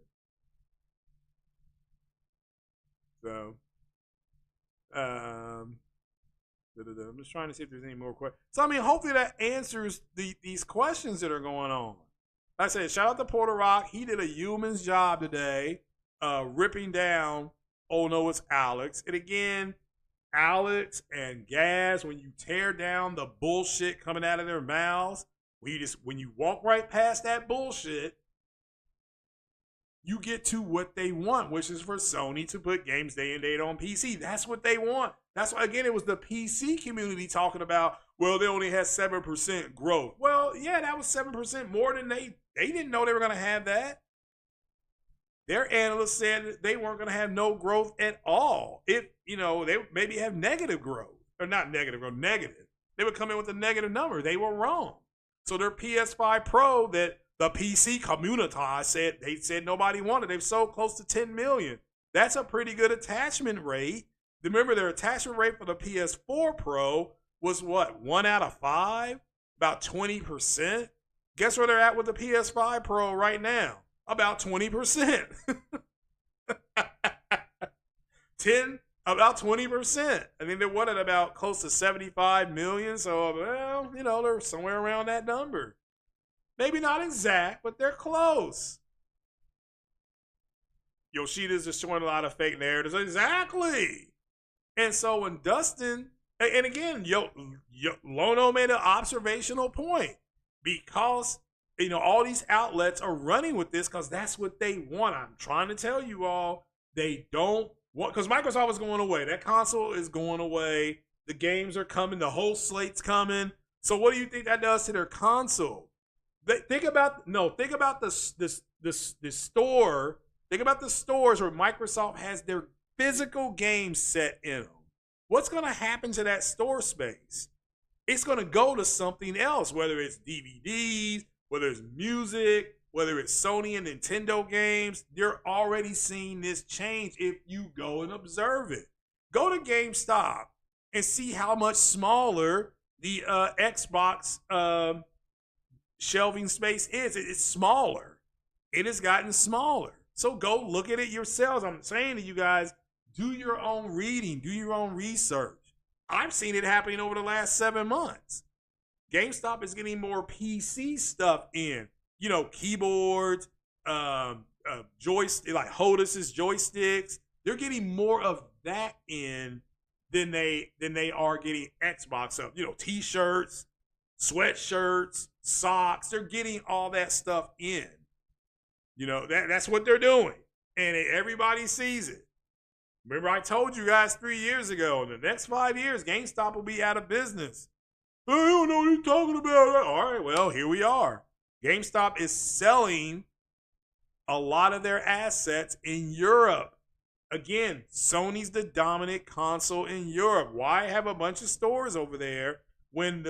So, I'm just trying to see if there's any more questions. So, I mean, hopefully that answers these questions that are going on. Like I said, shout out to Porter Rock. He did a human's job today, ripping down, oh no, it's Alex. And again, Alex and Gaz, when you tear down the bullshit coming out of their mouths, when you walk right past that bullshit, you get to what they want, which is for Sony to put games day and date on PC. That's what they want. That's why, again, it was the PC community talking about, well, they only had 7% growth. Well, yeah, that was 7% more than they didn't know they were going to have that. Their analysts said they weren't going to have no growth at all. If, they would maybe have negative growth. Or not negative, or negative. They would come in with a negative number. They were wrong. So their PS5 Pro that the PC community said nobody wanted. They've sold close to 10 million. That's a pretty good attachment rate. Remember, their attachment rate for the PS4 Pro was what? 1 out of 5? About 20%? Guess where they're at with the PS5 Pro right now? About 20%. About 20%. I think they wanted about close to 75 million. So, well, they're somewhere around that number. Maybe not exact, but they're close. Yoshida's just showing a lot of fake narratives. Exactly. And so when Dustin, and again, Lono made an observational point. Because all these outlets are running with this because that's what they want. I'm trying to tell you all, they don't want, because Microsoft is going away. That console is going away. The games are coming. The whole slate's coming. So what do you think that does to their console? Think about the store. Think about the stores where Microsoft has their physical games set in them. What's going to happen to that store space? It's going to go to something else, whether it's DVDs, whether it's music, whether it's Sony and Nintendo games. You're already seeing this change if you go and observe it. Go to GameStop and see how much smaller the Xbox shelving space is. It's smaller. It has gotten smaller. So go look at it yourselves. I'm saying to you guys, do your own reading, do your own research. I've seen it happening over the last 7 months. GameStop is getting more PC stuff in. Keyboards, joystick, like Hodis's joysticks. They're getting more of that in than they are getting Xbox stuff. T-shirts, sweatshirts, socks. They're getting all that stuff in. That's what they're doing. And everybody sees it. Remember, I told you guys 3 years ago, in the next 5 years, GameStop will be out of business. I don't know what you're talking about. All right, well, here we are. GameStop is selling a lot of their assets in Europe. Again, Sony's the dominant console in Europe. Why have a bunch of stores over there when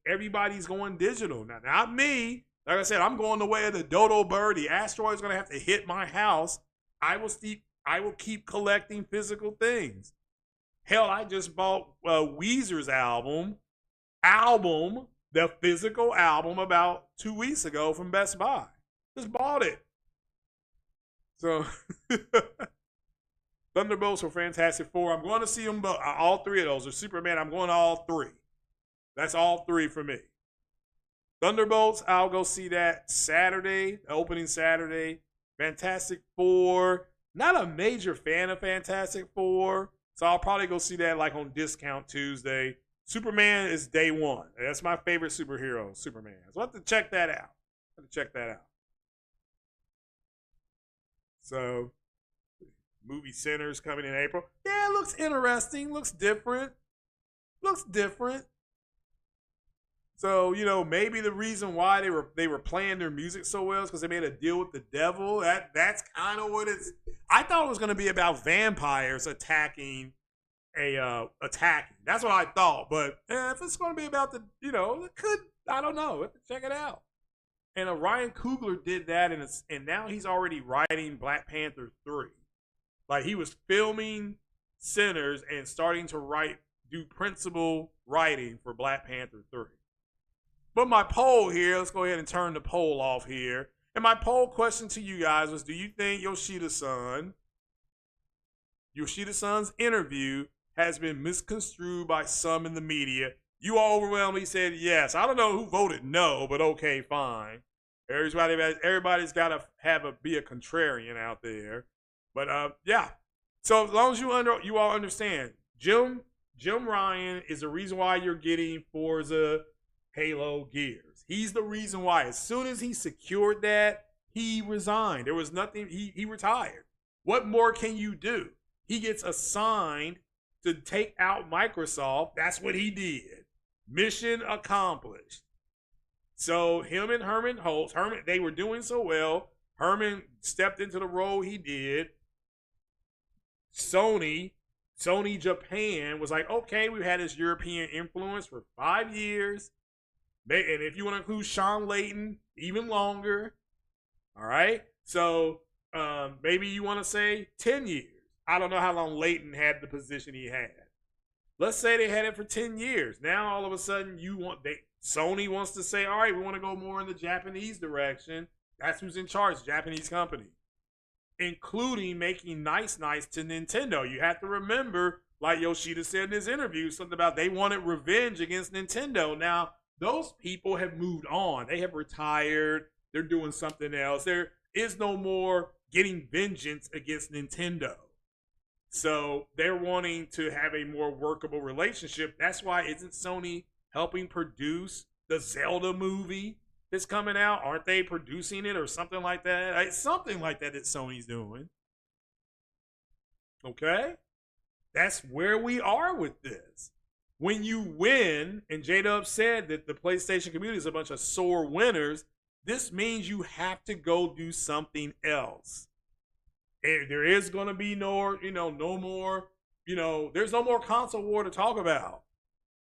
everybody's going digital? Now, not me. Like I said, I'm going the way of the dodo bird. The asteroid's going to have to hit my house. I will keep collecting physical things. Hell, I just bought Weezer's album, the physical album, about 2 weeks ago from Best Buy. Just bought it. So, Thunderbolts for Fantastic Four. I'm going to see them, all three of those. Or Superman, I'm going to all three. That's all three for me. Thunderbolts, I'll go see that Saturday, opening Saturday. Fantastic Four, not a major fan of Fantastic Four, so I'll probably go see that like on discount Tuesday. Superman is day one. That's my favorite superhero, Superman. So I'll have to check that out. So, movie Center's coming in April. Yeah, it looks interesting. Looks different. So, maybe the reason why they were playing their music so well is because they made a deal with the devil. That's kind of what it's. I thought it was going to be about vampires attacking. That's what I thought. But if it's going to be about it could. I don't know. Have to check it out. And Ryan Coogler did that, and now he's already writing Black Panther 3. Like, he was filming Sinners and starting to do principal writing for Black Panther 3. But my poll here, let's go ahead and turn the poll off here. And my poll question to you guys was, do you think Yoshida-San's interview has been misconstrued by some in the media. You all overwhelmingly said yes. I don't know who voted no, but okay, fine. Everybody's got to be a contrarian out there. But yeah. So as long as you all understand, Jim Ryan is the reason why you're getting Forza Halo Gears. He's the reason why. As soon as he secured that, he resigned. There was nothing. He retired. What more can you do? He gets assigned to take out Microsoft. That's what he did. Mission accomplished. So him and Herman Holtz, they were doing so well. Herman stepped into the role he did. Sony Japan was like, okay, we've had this European influence for 5 years. And if you want to include Sean Layton, even longer. All right. So maybe you want to say 10 years. I don't know how long Layton had the position he had. Let's say they had it for 10 years. Now all of a sudden Sony wants to say, all right, we want to go more in the Japanese direction. That's who's in charge, Japanese company. Including making nice to Nintendo. You have to remember, like Yoshida said in his interview, something about they wanted revenge against Nintendo. Now, those people have moved on. They have retired. They're doing something else. There is no more getting vengeance against Nintendo. So they're wanting to have a more workable relationship. That's why isn't Sony helping produce the Zelda movie that's coming out? Aren't they producing it or something like that? It's something like that Sony's doing. Okay? That's where we are with this. When you win, and J-Dub said that the PlayStation community is a bunch of sore winners, this means you have to go do something else. And there is going to be no more, there's no more console war to talk about.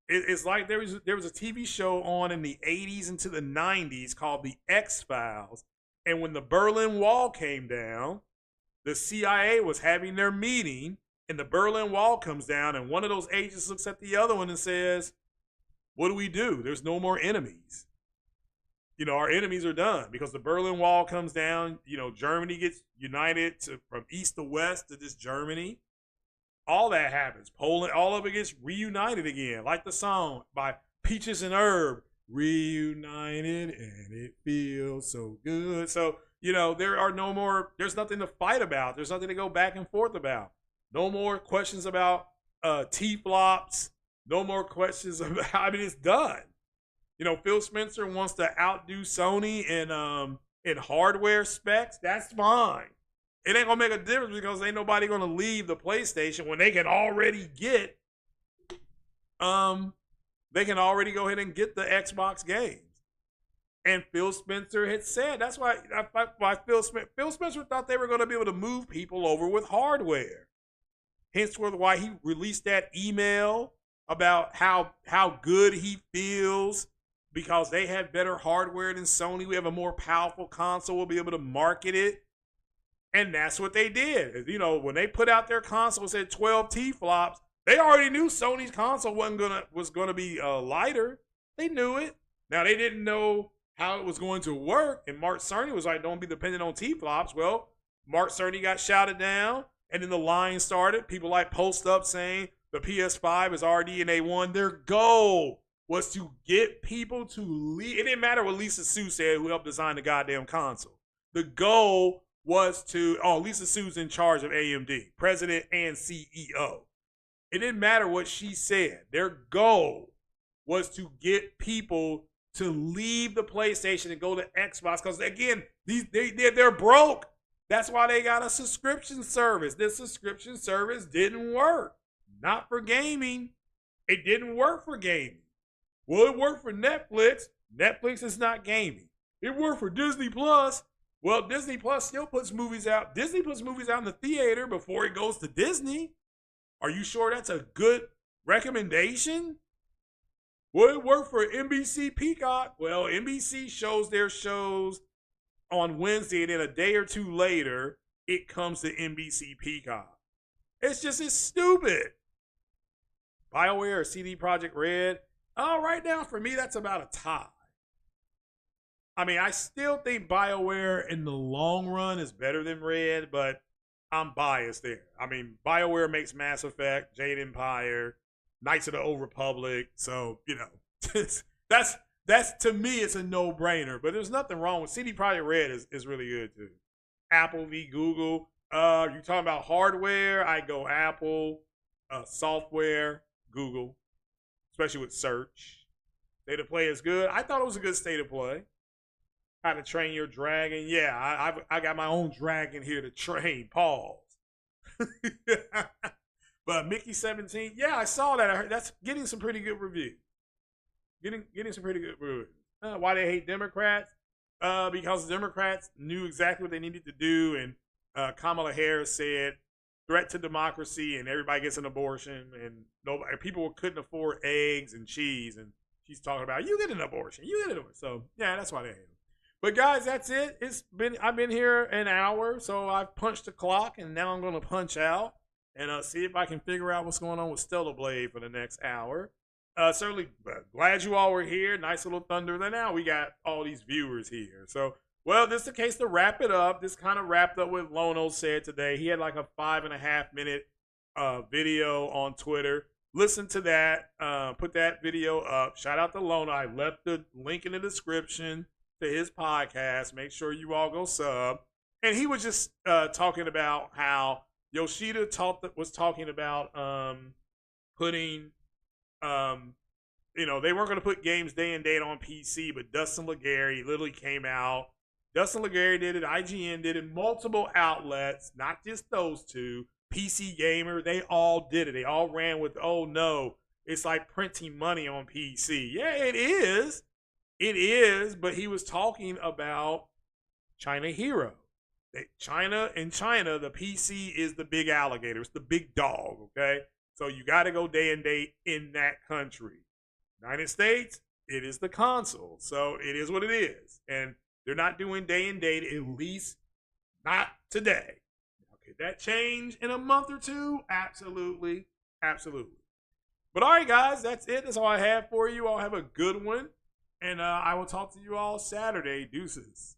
It's like there was a TV show on in the 80s into the 90s called The X-Files. And when the Berlin Wall came down, the CIA was having their meeting, and the Berlin Wall comes down, and one of those agents looks at the other one and says, what do? There's no more enemies. Our enemies are done because the Berlin Wall comes down. Germany gets united from east to west to this Germany. All that happens. Poland, all of it gets reunited again, like the song by Peaches and Herb, reunited and it feels so good. So, there are no more, there's nothing to fight about. There's nothing to go back and forth about. No more questions about T-flops. No more questions about, it's done. Phil Spencer wants to outdo Sony in hardware specs. That's fine. It ain't gonna make a difference because ain't nobody gonna leave the PlayStation when they can already get they can already go ahead and get the Xbox games. And Phil Spencer had said that's why Phil Spencer thought they were gonna be able to move people over with hardware. Hence why he released that email about how good he feels because they have better hardware than Sony. We have a more powerful console. We'll be able to market it. And that's what they did. When they put out their console and said 12 T-flops, they already knew Sony's console was gonna be lighter. They knew it. Now, they didn't know how it was going to work. And Mark Cerny was like, don't be dependent on T-flops. Well, Mark Cerny got shouted down. And then the line started. People like post up saying the PS5 is RDNA 1. Their goal was to get people to leave. It didn't matter what Lisa Su said, who helped design the goddamn console. The goal was Lisa Su's in charge of AMD, president and CEO. It didn't matter what she said. Their goal was to get people to leave the PlayStation and go to Xbox because, again, they're broke. That's why they got a subscription service. This subscription service didn't work. Not for gaming. It didn't work for gaming. Well, it worked for Netflix. Netflix is not gaming. It worked for Disney Plus. Well, Disney Plus still puts movies out. Disney puts movies out in the theater before it goes to Disney. Are you sure that's a good recommendation? Well, it worked for NBC Peacock. Well, NBC shows their shows on Wednesday, and then a day or two later, it comes to NBC Peacock. It's stupid. BioWare or CD Projekt Red. Right now, for me, that's about a tie. I still think BioWare in the long run is better than Red, but I'm biased there. I mean, BioWare makes Mass Effect, Jade Empire, Knights of the Old Republic. So, you know, that's to me, it's a no-brainer. But there's nothing wrong with CD Projekt Red is really good too. Apple v Google. You talking about hardware? I go Apple. Software, Google, especially with search. State of play is good. I thought it was a good state of play. How to train your dragon. Yeah, I got my own dragon here to train. Pause. But Mickey 17, yeah, I saw that. I heard that's getting some pretty good reviews. Getting some pretty good reviews. Why they hate Democrats? Because Democrats knew exactly what they needed to do, and Kamala Harris said, threat to democracy, and everybody gets an abortion, and nobody, people couldn't afford eggs and cheese, and she's talking about, you get an abortion, you get an abortion. So yeah, that's why they hate him. But guys, that's it. I've been here an hour, so I've punched the clock, and now I'm gonna punch out and see if I can figure out what's going on with Stellar Blade for the next hour. Certainly glad you all were here. Nice little thunder. Then now we got all these viewers here. So, well, this is the case to wrap it up. This kind of wrapped up what Lono said today. He had like a 5.5 minute video on Twitter. Listen to that. Put that video up. Shout out to Lono. I left the link in the description to his podcast. Make sure you all go sub. And he was just talking about how Yoshida was talking about putting, you know, they weren't going to put games day and date on PC, but Dustin Legary literally came out. Dustin Legary did it. IGN did it. Multiple outlets, not just those two. PC Gamer, they all did it. They all ran with, oh no, it's like printing money on PC. Yeah, it is. It is, but he was talking about China Hero. In China, the PC is the big alligator. It's the big dog, okay? So you got to go day and date in that country. United States, it is the console. So it is what it is. And they're not doing day and date, at least not today. Could that change in a month or two? Absolutely. Absolutely. But all right, guys, that's it. That's all I have for you. All have a good one. And I will talk to you all Saturday. Deuces.